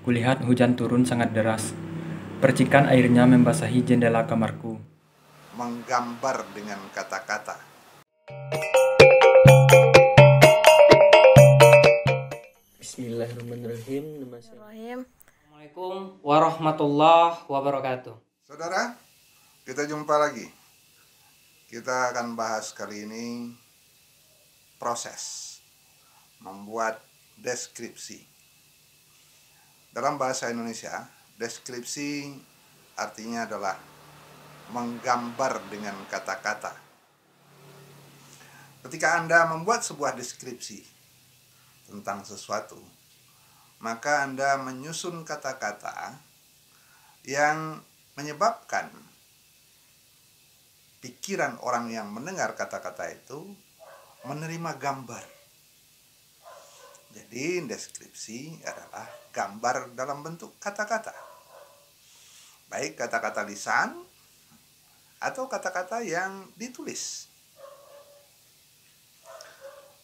Kulihat hujan turun sangat deras. Percikan airnya membasahi jendela kamarku. Menggambar dengan kata-kata. Bismillahirrahmanirrahim. Assalamualaikum warahmatullahi wabarakatuh. Saudara, kita jumpa lagi. Kita akan bahas kali ini proses membuat deskripsi. Dalam bahasa Indonesia, deskripsi artinya adalah menggambar dengan kata-kata. Ketika Anda membuat sebuah deskripsi tentang sesuatu, maka Anda menyusun kata-kata yang menyebabkan pikiran orang yang mendengar kata-kata itu menerima gambar. Jadi deskripsi adalah gambar dalam bentuk kata-kata. Baik kata-kata lisan atau kata-kata yang ditulis.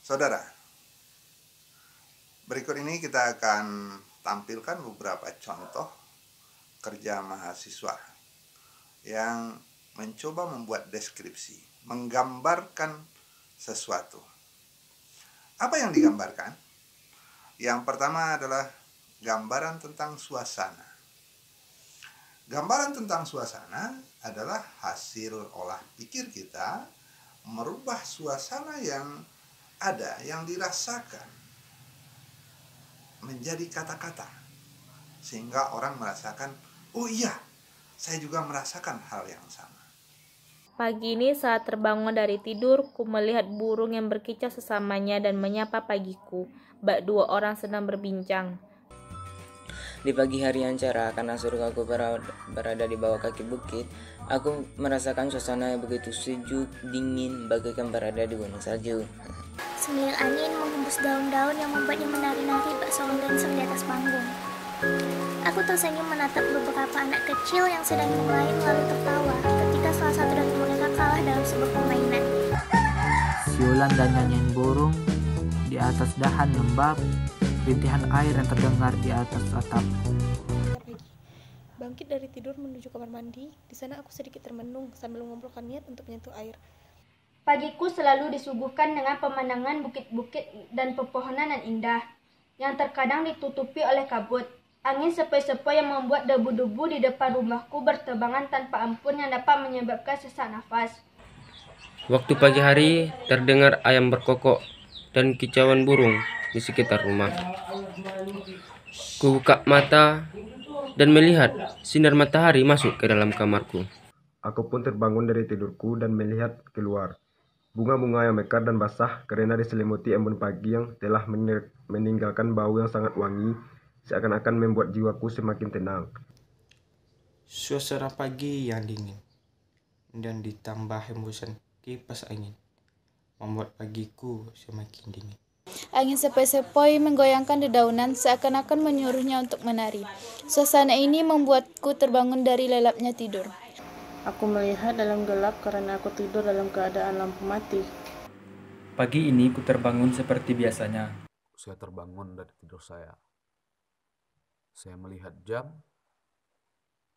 Saudara, berikut ini kita akan tampilkan beberapa contoh kerja mahasiswa yang mencoba membuat deskripsi, menggambarkan sesuatu. Apa yang digambarkan? Yang pertama adalah gambaran tentang suasana. Gambaran tentang suasana adalah hasil olah pikir kita merubah suasana yang ada, yang dirasakan menjadi kata-kata. Sehingga orang merasakan, oh iya, saya juga merasakan hal yang sama. Pagi ini saat terbangun dari tidur, ku melihat burung yang berkicau sesamanya dan menyapa pagiku. Bak dua orang sedang berbincang. Di pagi hari yang cerah, karena surgaku berada di bawah kaki bukit, aku merasakan suasana yang begitu sejuk, dingin, bagaikan berada di gunung salju. Semir angin menghembus daun-daun yang membuatnya menari-nari bak seorang dancer di atas panggung. Aku tersenyum menatap beberapa anak kecil yang sedang bermain lalu tertawa ketika salah satu dari mereka kalah dalam sebuah permainan. Siulan dan nyanyian burung di atas dahan lembab, rintihan air yang terdengar di atas atap. Bangkit dari tidur menuju kamar mandi. Di sana aku sedikit termenung sambil mengumpulkan niat untuk menyentuh air. Pagiku selalu disuguhkan dengan pemandangan bukit-bukit dan pepohonan yang indah, yang terkadang ditutupi oleh kabut. Angin sepoi-sepoi yang membuat debu-debu di depan rumahku berterbangan tanpa ampun yang dapat menyebabkan sesak nafas. Waktu pagi hari terdengar ayam berkokok dan kicauan burung di sekitar rumah. Ku buka mata dan melihat sinar matahari masuk ke dalam kamarku. Aku pun terbangun dari tidurku dan melihat keluar. Bunga-bunga yang mekar dan basah karena diselimuti embun pagi yang telah meninggalkan bau yang sangat wangi, seakan-akan membuat jiwaku semakin tenang. Suasana pagi yang dingin dan ditambah hembusan kipas angin membuat pagiku semakin dingin. Angin sepoi-sepoi menggoyangkan dedaunan seakan-akan menyuruhnya untuk menari. Suasana ini membuatku terbangun dari lelapnya tidur. Aku melihat dalam gelap karena aku tidur dalam keadaan lampu mati. Pagi ini ku terbangun seperti biasanya. Saya terbangun dari tidur saya. Saya melihat jam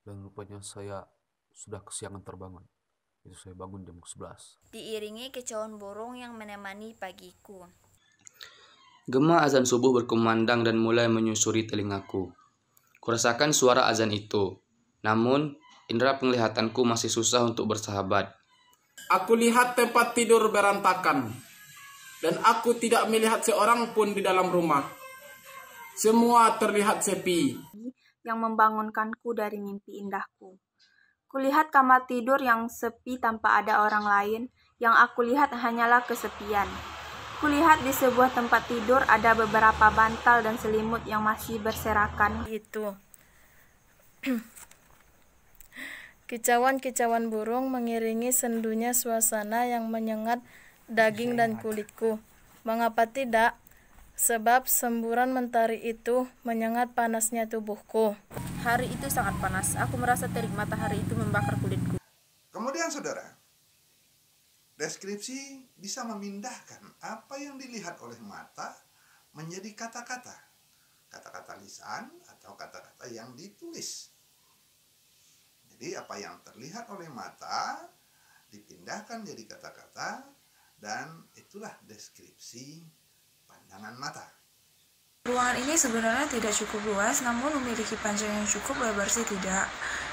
dan rupanya saya sudah kesiangan terbangun. Itu saya bangun jam 11. Diiringi kicauan burung yang menemani pagiku. Gema azan subuh berkumandang dan mulai menyusuri telingaku. Kurasakan suara azan itu. Namun, indera penglihatanku masih susah untuk bersahabat. Aku lihat tempat tidur berantakan. Dan aku tidak melihat seorang pun di dalam rumah. Semua terlihat sepi. Yang membangunkanku dari mimpi indahku. Kulihat kamar tidur yang sepi tanpa ada orang lain. Yang aku lihat hanyalah kesepian. Kulihat di sebuah tempat tidur ada beberapa bantal dan selimut yang masih berserakan. Itu. Kicauan-kicauan burung mengiringi sendunya suasana yang menyengat daging dan kulitku. Mengapa tidak? Sebab semburan mentari itu menyengat panasnya tubuhku. Hari itu sangat panas. Aku merasa terik matahari itu membakar kulitku. Kemudian saudara, deskripsi bisa memindahkan apa yang dilihat oleh mata menjadi kata-kata. Kata-kata lisan atau kata-kata yang ditulis. Jadi apa yang terlihat oleh mata dipindahkan jadi kata-kata, dan itulah deskripsi pandangan mata. Ruangan ini sebenarnya tidak cukup luas, namun memiliki panjang yang cukup, lebar sih tidak.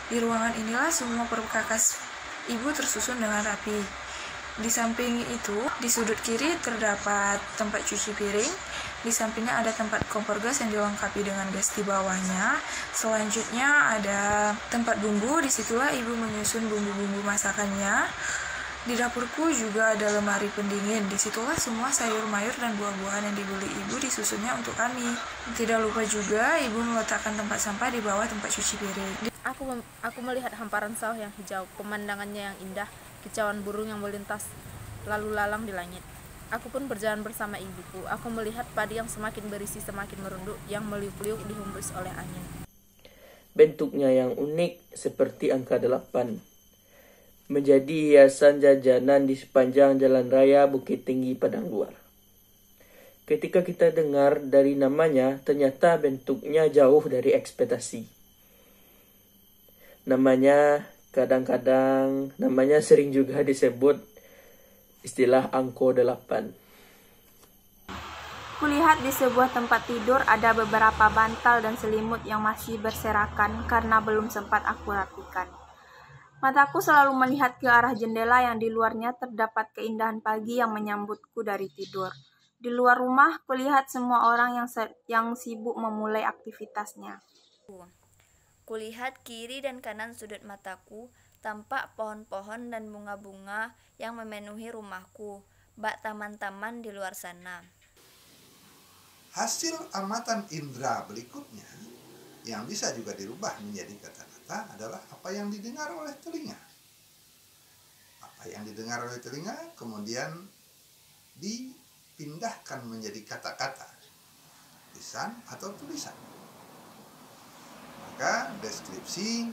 Di ruangan inilah semua perkakas ibu tersusun dengan rapi. Di samping itu, di sudut kiri terdapat tempat cuci piring. Di sampingnya ada tempat kompor gas yang dilengkapi dengan gas di bawahnya. Selanjutnya ada tempat bumbu, disitulah ibu menyusun bumbu-bumbu masakannya. Di dapurku juga ada lemari pendingin, disitulah semua sayur mayur dan buah-buahan yang dibeli ibu disusunnya untuk kami. Tidak lupa juga ibu meletakkan tempat sampah di bawah tempat cuci piring. Aku melihat hamparan sawah yang hijau, pemandangannya yang indah, kicauan burung yang melintas lalu lalang di langit. Aku pun berjalan bersama ibuku. Aku melihat padi yang semakin berisi semakin merunduk, yang meliuk-liuk dihembus oleh angin. Bentuknya yang unik seperti angka 8. Menjadi hiasan jajanan di sepanjang jalan raya Bukit Tinggi Padang Luar. Ketika kita dengar dari namanya, ternyata bentuknya jauh dari ekspektasi. Namanya sering juga disebut istilah angko 8. Kulihat di sebuah tempat tidur ada beberapa bantal dan selimut yang masih berserakan karena belum sempat aku rapikan. Mataku selalu melihat ke arah jendela yang di luarnya terdapat keindahan pagi yang menyambutku dari tidur. Di luar rumah, kulihat semua orang yang sibuk memulai aktivitasnya. Kulihat kiri dan kanan sudut mataku, tampak pohon-pohon dan bunga-bunga yang memenuhi rumahku, bak taman-taman di luar sana. Hasil amatan indera berikutnya yang bisa juga dirubah menjadi kata-kata adalah apa yang didengar oleh telinga. Apa yang didengar oleh telinga kemudian dipindahkan menjadi kata-kata, lisan atau tulisan. Maka deskripsi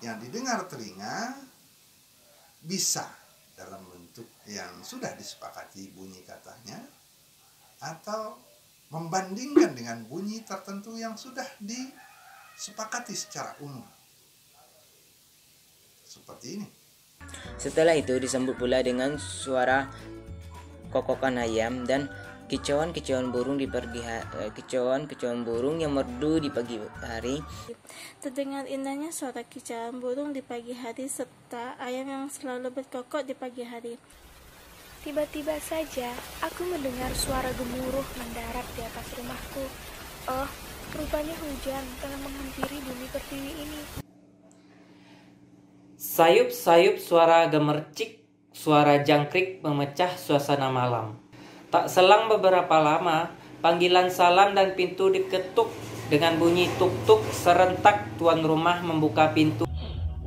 yang didengar telinga bisa dalam bentuk yang sudah disepakati bunyi katanya, atau membandingkan dengan bunyi tertentu yang sudah disepakati secara umum. Seperti ini. Setelah itu disambut pula dengan suara kokokan ayam dan kicauan burung yang merdu di pagi hari. Terdengar indahnya suara kicauan burung di pagi hari serta ayam yang selalu berkokok di pagi hari. Tiba-tiba saja aku mendengar suara gemuruh mendarat di atas rumahku. Oh, rupanya hujan telah menghampiri bumi pertiwi ini. Sayup-sayup suara gemercik, suara jangkrik memecah suasana malam. Tak selang beberapa lama, panggilan salam dan pintu diketuk dengan bunyi tuk-tuk serentak. Tuan rumah membuka pintu.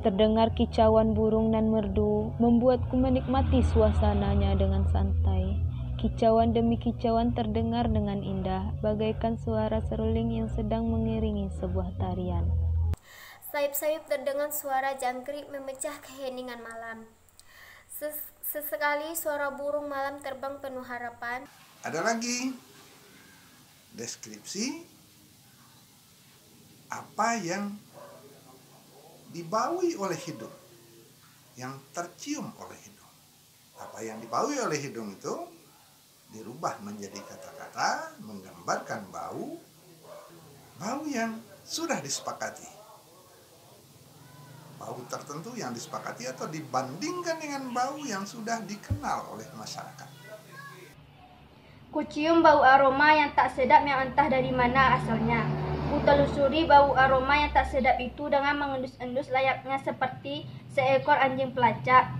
Terdengar kicauan burung nan merdu, membuatku menikmati suasananya dengan santai. Kicauan demi kicauan terdengar dengan indah, bagaikan suara seruling yang sedang mengiringi sebuah tarian. Sayup-sayup terdengar suara jangkrik memecah keheningan malam. Sesekali suara burung malam terbang penuh harapan. Ada lagi deskripsi apa yang dibaui oleh hidung, yang tercium oleh hidung. Apa yang dibaui oleh hidung itu dirubah menjadi kata-kata menggambarkan bau yang sudah disepakati. Bau tertentu yang disepakati atau dibandingkan dengan bau yang sudah dikenal oleh masyarakat. Kucium bau aroma yang tak sedap yang entah dari mana asalnya. Ku telusuri bau aroma yang tak sedap itu dengan mengendus-endus layaknya seperti seekor anjing pelacak.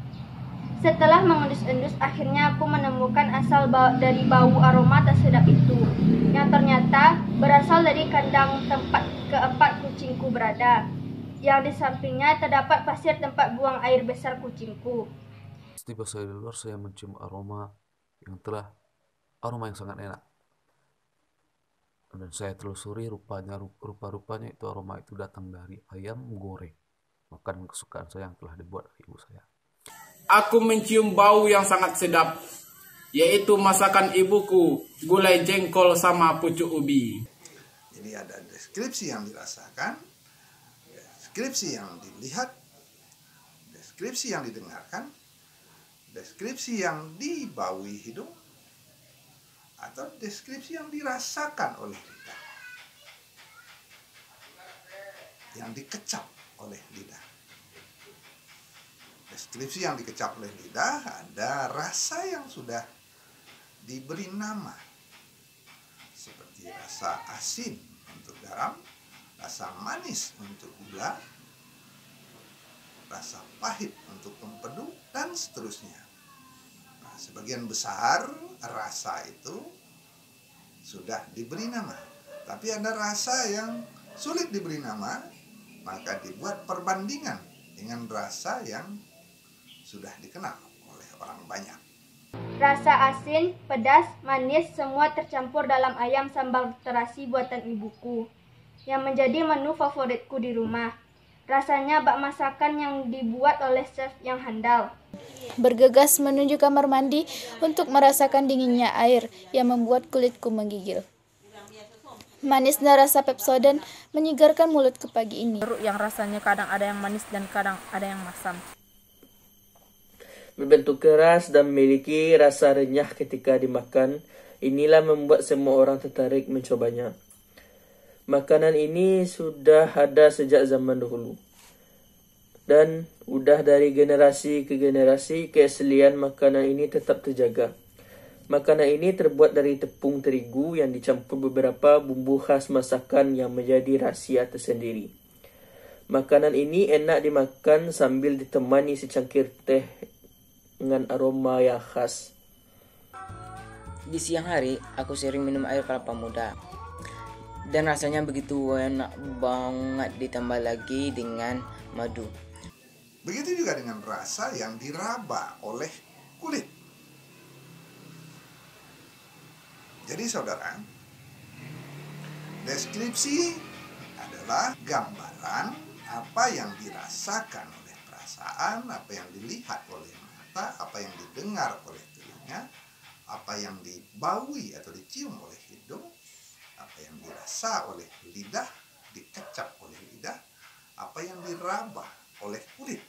Setelah mengendus-endus, akhirnya aku menemukan asal dari bau aroma tak sedap itu, yang ternyata berasal dari kandang tempat keempat kucingku berada, yang di sampingnya terdapat pasir tempat buang air besar kucingku. Setiba saya di luar, saya mencium aroma yang sangat enak. Dan saya telusuri rupa-rupanya itu aroma itu datang dari ayam goreng, makanan kesukaan saya yang telah dibuat oleh ibu saya. Aku mencium bau yang sangat sedap, yaitu masakan ibuku, gulai jengkol sama pucuk ubi. Jadi ada deskripsi yang dirasakan, deskripsi yang dilihat, deskripsi yang didengarkan, deskripsi yang dibaui hidung, atau deskripsi yang dirasakan oleh lidah, yang dikecap oleh lidah. Deskripsi yang dikecap oleh lidah ada rasa yang sudah diberi nama, seperti rasa asin untuk garam, rasa manis untuk gula, rasa pahit untuk empedu, dan seterusnya. Nah, sebagian besar rasa itu sudah diberi nama, tapi ada rasa yang sulit diberi nama, maka dibuat perbandingan dengan rasa yang sudah dikenal oleh orang banyak. Rasa asin, pedas, manis semua tercampur dalam ayam sambal terasi buatan ibuku, yang menjadi menu favoritku di rumah. Rasanya bak masakan yang dibuat oleh chef yang handal. Bergegas menuju kamar mandi untuk merasakan dinginnya air yang membuat kulitku menggigil. Manisnya rasa Pepsodent menyegarkan mulutku pagi ini. Yang rasanya kadang ada yang manis dan kadang ada yang masam. Berbentuk keras dan memiliki rasa renyah ketika dimakan, inilah membuat semua orang tertarik mencobanya. Makanan ini sudah ada sejak zaman dahulu. Dan udah dari generasi ke generasi, keaslian makanan ini tetap terjaga. Makanan ini terbuat dari tepung terigu yang dicampur beberapa bumbu khas masakan yang menjadi rahsia tersendiri. Makanan ini enak dimakan sambil ditemani secangkir teh dengan aroma yang khas. Di siang hari, aku sering minum air kelapa muda. Dan rasanya begitu enak banget ditambah lagi dengan madu. Begitu juga dengan rasa yang diraba oleh kulit. Jadi saudara, deskripsi adalah gambaran apa yang dirasakan oleh perasaan, apa yang dilihat oleh mata, apa yang didengar oleh telinga, apa yang dibaui atau dicium oleh hidung, apa yang dirasa oleh lidah, dikecap oleh lidah, apa yang diraba oleh kulit,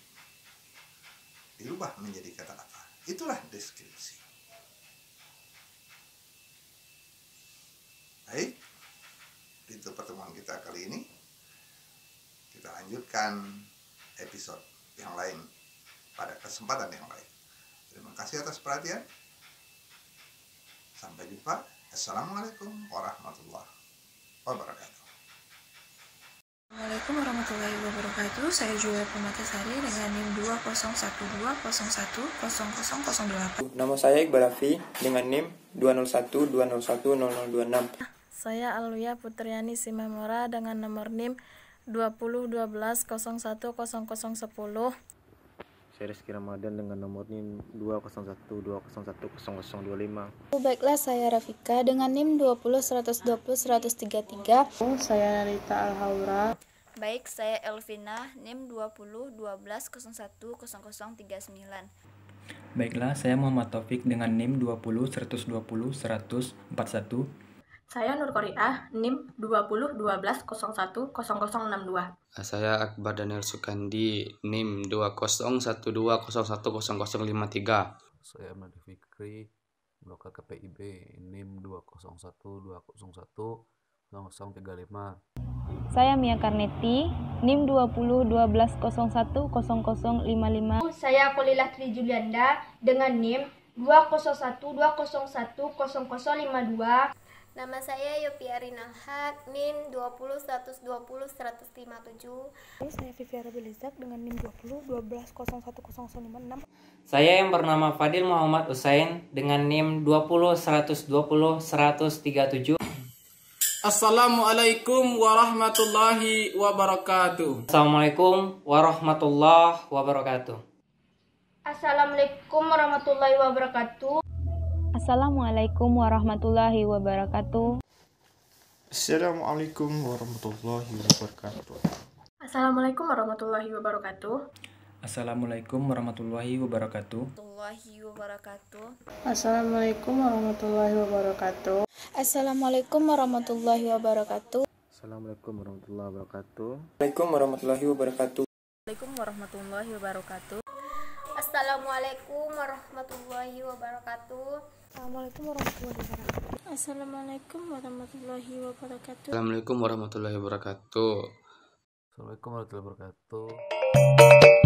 dirubah menjadi kata-kata. Itulah deskripsi. Baik, itu pertemuan kita kali ini. Kita lanjutkan episode yang lain pada kesempatan yang lain. Terima kasih atas perhatian. Sampai jumpa. Assalamualaikum warahmatullahi wabarakatuh. Assalamualaikum warahmatullahi wabarakatuh. Saya Julia Permatasari dengan NIM 201201200008. Nama saya Iqbal Afi dengan NIM 20120100026. Saya Alwia Putriani Simemora dengan nomor NIM 2012010010. Saya Rizky Ramadan dengan nomor NIM 20120101025. Baiklah, saya Rafika dengan NIM 201201003. Saya Narita Alhaura. Baik, saya Elvina, NIM 2012010039. Baiklah, saya Muhammad Taufik dengan NIM 20120100141. Saya Nur Qoriah, NIM 2012010062. Saya Akbar Daniel Sukandi, NIM 201201101053. Saya Madi Fikri, Blok KPIB, NIM 20120101035. Saya Mia Karneti, NIM 2012010055. Saya Kolilah Tri Julianda dengan NIM 20120100052. Nama saya Yopi Arinal Haq, NIM 20120100157. Saya Viviara Belizak dengan NIM 201201056. Saya yang bernama Fadil Muhammad Usain dengan NIM 201201037. Assalamualaikum warahmatullahi wabarakatuh. Assalamualaikum warahmatullahi wabarakatuh. Assalamualaikum warahmatullahi wabarakatuh. Assalamualaikum warahmatullahi wabarakatuh. Assalamualaikum warahmatullahi wabarakatuh. Assalamualaikum warahmatullahi wabarakatuh. Assalamualaikum warahmatullahi wabarakatuh. Assalamualaikum warahmatullahi wabarakatuh. Assalamualaikum warahmatullahi wabarakatuh. Assalamualaikum warahmatullahi wabarakatuh. Assalamualaikum warahmatullahi wabarakatuh. Assalamualaikum warahmatullahi wabarakatuh. Assalamualaikum warahmatullahi wabarakatuh. Assalamualaikum warahmatullahi wabarakatuh. Assalamualaikum warahmatullahi wabarakatuh. Assalamualaikum warahmatullahi wabarakatuh. Assalamualaikum warahmatullahi wabarakatuh.